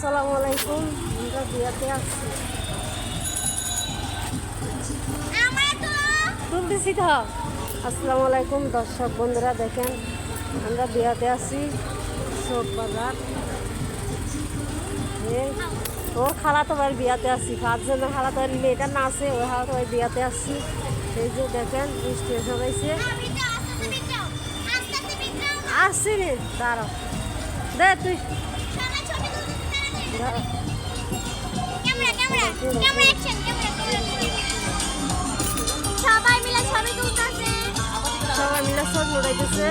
আসসালামু আলাইকুম, আমরা বিয়াতে আসছি। তুলতেছি তো। আসসালামু আলাইকুম দর্শক বন্ধুরা, দেখেন আমরা বিয়াতে আসছি চোখ বাজার। ওর খালাতো ভাইয়ের বিয়াতে আসছি, 5 জনের খালাতো ভাইয়ের মেয়েটা না আছে, ওই খালাতো ভাই বিয়াতে আসছি। এই যে দেখেন স্টেশন হয়েছে, আসছি রে দাঁড়াও দে তুই সবাই মিলে ছবি তুলতেছে। সবাই মিলে ছবি উঠাইতেছে।